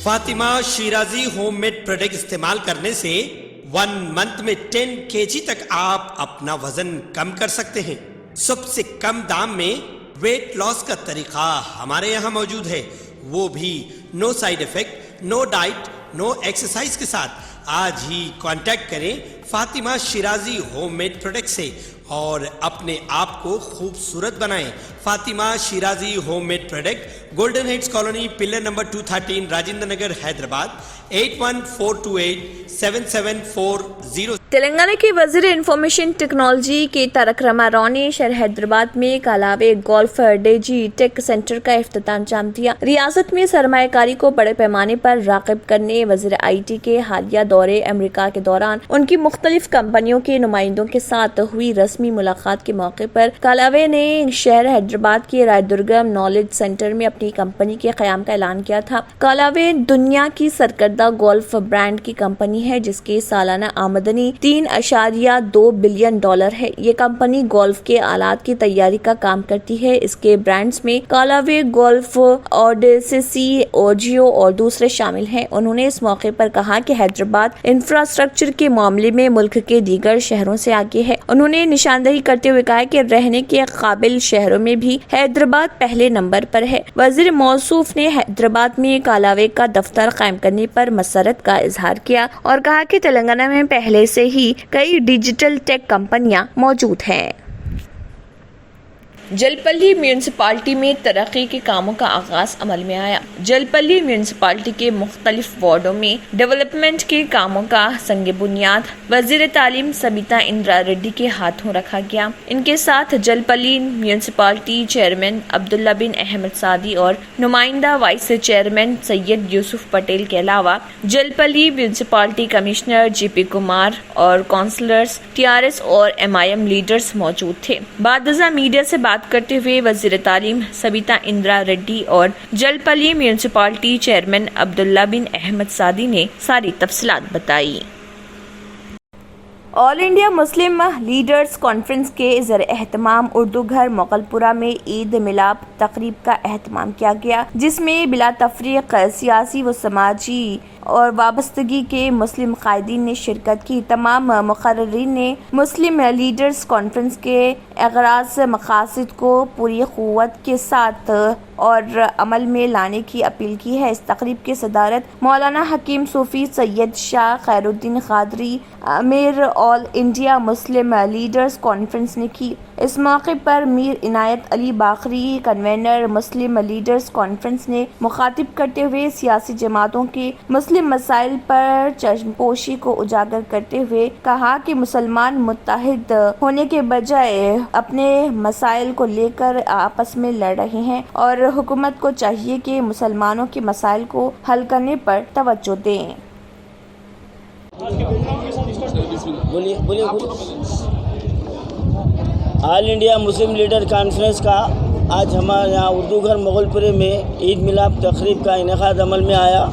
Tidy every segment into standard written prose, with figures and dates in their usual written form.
Fatima Shirazi home made product استعمال کرنے سے 1 منتھ میں 10 kg تک آپ اپنا وزن کم کر سکتے ہیں۔ سب سے کم دام میں ویٹ لاس کا طریقہ ہمارے یہاں موجود ہے، وہ بھی no side effect, no diet, no exercise کے ساتھ۔ آج ہی کانٹیکٹ کریں Fatima Shirazi home made product سے اور اپنے آپ کو خوبصورت بنائیں۔ Fatima Shirazi home made product, golden heights colony, pillar number 213، Rajendra Nagar, Hyderabad, 8142877440۔ Telangana کے وزیر انفارمیشن ٹیکنالوجی کے تارک راما راؤ نے شہر حیدرآباد میں کالاوے گولف ڈیجی ٹیک سینٹر کا افتتاح انجام دیا۔ ریاست میں سرمایہ کاری کو بڑے پیمانے پر راغب کرنے وزیر آئی ٹی کے حالیہ دورے امریکہ کے دوران ان کی مختلف کمپنیوں کے نمائندوں کے ساتھ ہوئی رسمی ملاقات کے موقع پر کالاوے نے شہر حیدرآباد کے رائے درگم نالج سینٹر میں اپنی کمپنی کے قیام کا اعلان کیا تھا۔ کالاوے دنیا کی سرکردہ گولف برانڈ کی کمپنی ہے جس کی سالانہ آمدنی $3.2 بلین ہے۔ یہ کمپنی گولف کے آلات کی تیاری کا کام کرتی ہے۔ اس کے برانڈز میں کالاوے گولف، اوڈیسی، اوجیو اور دوسرے شامل ہیں۔ انہوں نے اس موقع پر کہا کہ حیدرآباد انفراسٹرکچر کے معاملے میں ملک کے دیگر شہروں سے آگے ہے۔ انہوں نے نشاندہی کرتے ہوئے کہا کہ رہنے کے قابل شہروں میں بھی حیدرآباد پہلے نمبر پر ہے۔ وزیر موصوف نے حیدرآباد میں کالاوے کا دفتر قائم کرنے پر مسرت کا اظہار کیا اور کہا کہ تلنگانہ میں پہلے سے ہی کئی ڈیجیٹل ٹیک کمپنیاں موجود ہیں۔ جلپلی میونسپلٹی میں ترقی کے کاموں کا آغاز عمل میں آیا۔ جلپلی میونسپلٹی کے مختلف وارڈوں میں ڈیولپمنٹ کے کاموں کا سنگ بنیاد وزیر تعلیم سبیتا اندرا ریڈی کے ہاتھوں رکھا گیا۔ ان کے ساتھ جلپلی میونسپلٹی چیئرمین عبداللہ بن احمد سعدی اور نمائندہ وائس چیئرمین سید یوسف پٹیل کے علاوہ جلپلی میونسپلٹی کمشنر جی پی کمار اور کونسلرز، TRS اور MIM لیڈرز موجود تھے۔ بعد ازاں میڈیا سے بات کرتے ہوئے وزیر تعلیم سبیتا اندرا ریڈی اور جلپلی میونسپلٹی چیئرمین عبداللہ بن احمد سعدی نے ساری تفصیلات بتائی۔ آل انڈیا مسلم لیڈرز کانفرنس کے زیر اہتمام اردو گھر مغل پورہ میں عید میلاد تقریب کا اہتمام کیا گیا، جس میں بلا تفریق سیاسی و سماجی اور وابستگی کے مسلم قائدین نے شرکت کی۔ تمام مقررین نے مسلم لیڈرز کانفرنس کے اغراض مقاصد کو پوری قوت کے ساتھ اور عمل میں لانے کی اپیل کی ہے۔ اس تقریب کی صدارت مولانا حکیم صوفی سید شاہ خیر الدین قادری امیر All India Muslim Leaders Conference نے کی۔ اس موقع پر Mir Inayat Ali Baqri convener Muslim Leaders Conference نے مخاطب کرتے ہوئے سیاسی جماعتوں کے مسلم مسائل پر چشم پوشی کو اجاگر کرتے ہوئے کہا کہ مسلمان متحد ہونے کے بجائے اپنے مسائل کو لے کر آپس میں لڑ رہے ہیں اور حکومت کو چاہیے کہ مسلمانوں کے مسائل کو حل کرنے پر توجہ دیں۔ آل انڈیا مسلم لیڈر کانفرنس کا آج ہمارے یہاں اردو گھر مغل پورے میں عید میلاد تقریب کا انعقاد عمل میں آیا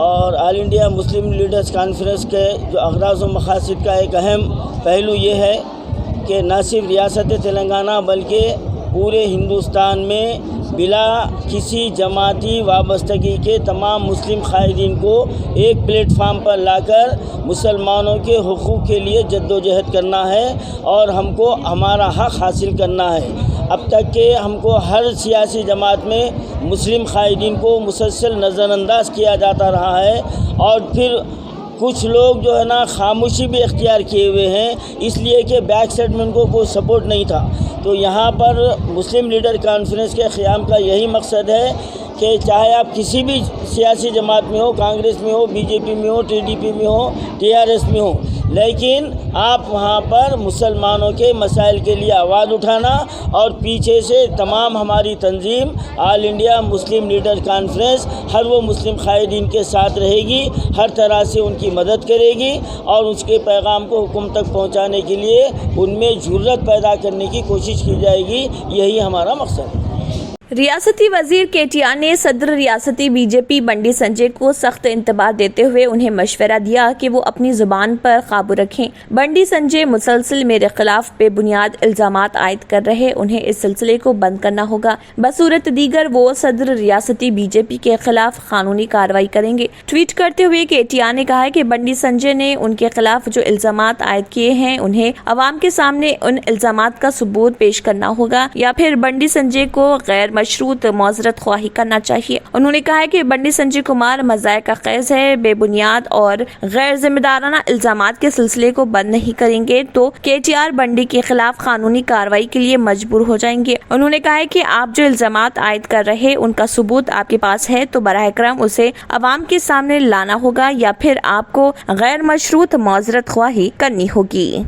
اور آل انڈیا مسلم لیڈرز کانفرنس کے جو اغراض و مقاصد کا ایک اہم پہلو یہ ہے کہ نہ صرف ریاست تلنگانہ بلکہ پورے ہندوستان میں بلا کسی جماعتی وابستگی کے تمام مسلم قائدین کو ایک پلیٹ فارم پر لا کر مسلمانوں کے حقوق کے لیے جد و جہد کرنا ہے اور ہم کو ہمارا حق حاصل کرنا ہے۔ اب تک کہ ہم کو ہر سیاسی جماعت میں مسلم قائدین کو مسلسل نظر انداز کیا جاتا رہا ہے اور پھر کچھ لوگ جو ہے نا خاموشی بھی اختیار کیے ہوئے ہیں، اس لیے کہ بیک سائڈ میں ان کو کوئی سپورٹ نہیں تھا۔ تو یہاں پر مسلم لیڈر کانفرنس کے قیام کا یہی مقصد ہے کہ چاہے آپ کسی بھی سیاسی جماعت میں ہو، کانگریس میں ہو، BJP میں ہو، TDP میں ہو، TRS میں ہو، لیکن آپ وہاں پر مسلمانوں کے مسائل کے لیے آواز اٹھانا اور پیچھے سے تمام ہماری تنظیم آل انڈیا مسلم لیڈر کانفرنس ہر وہ مسلم قائدین کے ساتھ رہے گی، ہر طرح سے ان کی مدد کرے گی اور اس کے پیغام کو حکومت تک پہنچانے کے لیے ان میں جرأت پیدا کرنے کی کوشش کی جائے گی۔ یہی ہمارا مقصد ہے۔ ریاستی وزیر KTR نے صدر ریاستی BJP بنڈی سنجے کو سخت انتباہ دیتے ہوئے انہیں مشورہ دیا کہ وہ اپنی زبان پر قابو رکھیں۔ بنڈی سنجے مسلسل میرے خلاف بے بنیاد الزامات عائد کر رہے، انہیں اس سلسلے کو بند کرنا ہوگا۔ بصورت دیگر وہ صدر ریاستی BJP کے خلاف قانونی کارروائی کریں گے۔ ٹویٹ کرتے ہوئے KTR نے کہا کہ بنڈی سنجے نے ان کے خلاف جو الزامات عائد کیے ہیں انہیں عوام کے سامنے ان الزامات کا ثبوت پیش کرنا ہوگا یا پھر بنڈی سنجے کو غیر مشروط معذرت خواہی کرنا چاہیے۔ انہوں نے کہا کہ بنڈی سنجے کمار مذائقہ خیز ہے، بے بنیاد اور غیر ذمہ دارانہ الزامات کے سلسلے کو بند نہیں کریں گے تو KTR بنڈی کے خلاف قانونی کارروائی کے لیے مجبور ہو جائیں گے۔ انہوں نے کہا کہ آپ جو الزامات عائد کر رہے ان کا ثبوت آپ کے پاس ہے تو براہ کرم اسے عوام کے سامنے لانا ہوگا یا پھر آپ کو غیر مشروط معذرت خواہی کرنی ہوگی۔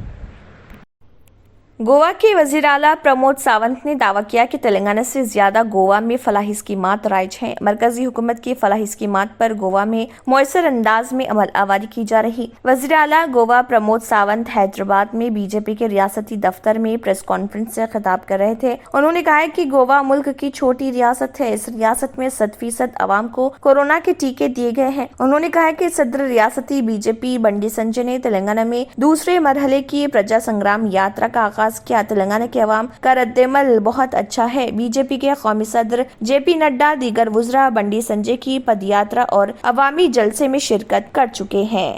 گوا کے وزیر اعلیٰ پرمود ساونت نے دعویٰ کیا کہ تلنگانہ سے زیادہ گوا میں فلاحی اسکیمات رائج ہیں۔ مرکزی حکومت کی فلاحی اسکیمات پر گوا میں مؤثر انداز میں عمل آوری کی جا رہی۔ وزیر اعلیٰ گوا پرمود ساونت حیدرآباد میں BJP کے ریاستی دفتر میں پریس کانفرنس سے خطاب کر رہے تھے۔ انہوں نے کہا کہ گوا ملک کی چھوٹی ریاست ہے، اس ریاست میں 100% عوام کو کورونا کے ٹیکے دیے گئے ہیں۔ انہوں نے کہا کہ صدر ریاستی BJP بنڈی سنجے نے تلنگانہ میں دوسرے مرحلے کی پرجا سنگرام یاترا کا آغاز کیا۔ تلنگانہ کے عوام کا رد عمل بہت اچھا ہے۔ BJP کے قومی صدر JP نڈا دیگر وزراء بنڈی سنجے کی پد یاترا اور عوامی جلسے میں شرکت کر چکے ہیں۔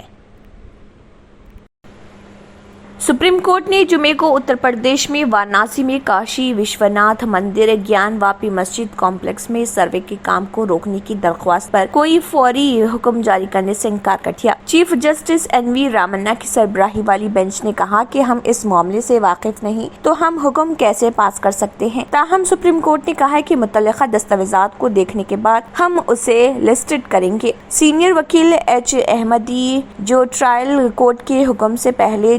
سپریم کورٹ نے جمعے کو اتر پردیش میں وارانسی میں کاشی وشوناتھ مندر گیان واپی مسجد کمپلیکس میں سروے کے کام کو روکنے کی درخواست پر کوئی فوری حکم جاری کرنے سے انکار کر دیا۔ چیف جسٹس NV رامنا کی سربراہی والی بینچ نے کہا کہ ہم اس معاملے سے واقف نہیں تو ہم حکم کیسے پاس کر سکتے ہیں۔ تاہم سپریم کورٹ نے کہا کہ متعلقہ دستاویزات کو دیکھنے کے بعد ہم اسے لسٹڈ کریں گے۔ سینئر وکیل H احمدی جو ٹرائل کورٹ کے حکم سے پہلے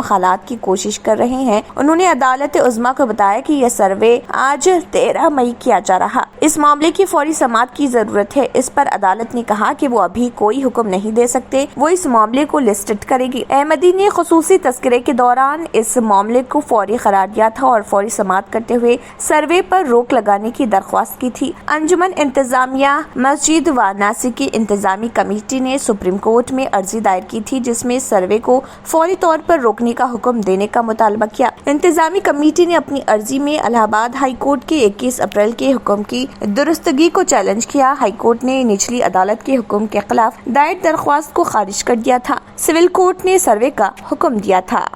حالات کی کوشش کر رہے ہیں، انہوں نے عدالت عظمیٰ کو بتایا کہ یہ سروے آج 13 مئی کیا جا رہا۔ اس معاملے کی فوری سماعت کی ضرورت ہے۔ اس پر عدالت نے کہا کہ وہ ابھی کوئی حکم نہیں دے سکتے، وہ اس معاملے کو لسٹڈ کرے گی۔ احمدی نے خصوصی تذکرے کے دوران اس معاملے کو فوری قرار دیا تھا اور فوری سماعت کرتے ہوئے سروے پر روک لگانے کی درخواست کی تھی۔ انجمن انتظامیہ مسجد وارانسی کی انتظامی کمیٹی نے سپریم کورٹ میں عرضی دائر کی تھی جس میں سروے کو فوری طور پر روکنے کا حکم دینے کا مطالبہ کیا۔ انتظامی کمیٹی نے اپنی عرضی میں الہ آباد ہائی کورٹ کے 21 اپریل کے حکم کی درستگی کو چیلنج کیا۔ ہائی کورٹ نے نچلی عدالت کے حکم کے خلاف دائر درخواست کو خارج کر دیا تھا۔ سول کورٹ نے سروے کا حکم دیا تھا۔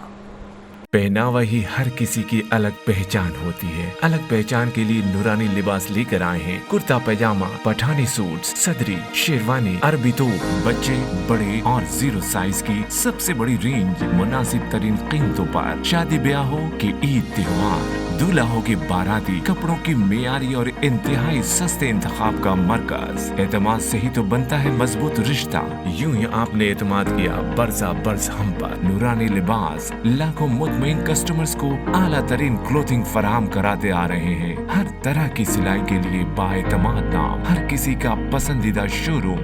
پہناوا ہی ہر کسی کی الگ پہچان ہوتی ہے۔ الگ پہچان کے لیے نورانی لباس لے کر آئے ہیں۔ کرتا پاجامہ، پٹھانی سوٹس، صدری، شیروانی، عربی توپ، بچے، بڑے اور 0 سائز کی سب سے بڑی رینج مناسب ترین قیمتوں پر۔ شادی بیاہ ہو کہ عید تہوار، دولہا ہو کے باراتی، کپڑوں کی معیاری اور انتہائی سستے انتخاب کا مرکز۔ اعتماد سے ہی تو بنتا ہے مضبوط رشتہ۔ یوں ہی آپ نے اعتماد کیا برسا برس ہم پر۔ نورانی لباس لاکھوں مطمئن کسٹمرز کو اعلیٰ ترین کلوتھنگ فراہم کراتے آ رہے ہیں۔ ہر طرح کی سلائی کے لیے بااعتماد نام، ہر کسی کا پسندیدہ شو روم۔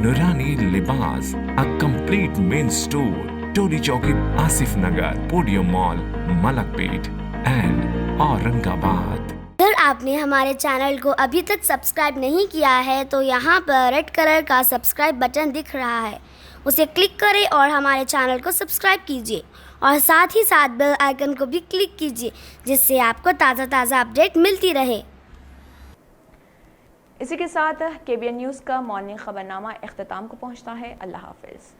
نورانی لباس، a complete main store، Toli Chowki, Asif Nagar, podium mall, Malakpet and Aurangabad. اگر آپ نے ہمارے چینل کو ابھی تک سبسکرائب نہیں کیا ہے تو یہاں پر ریڈ کلر کا سبسکرائب بٹن دکھ رہا ہے، اسے کلک کریں اور ہمارے چینل کو سبسکرائب کیجیے اور ساتھ ہی ساتھ بیل آئیکن کو بھی کلک کیجیے جس سے آپ کو تازہ اپڈیٹ ملتی رہے۔ اسی کے ساتھ KBN نیوز کا مارننگ خبرنامہ اختتام کو پہنچتا ہے۔ اللہ حافظ۔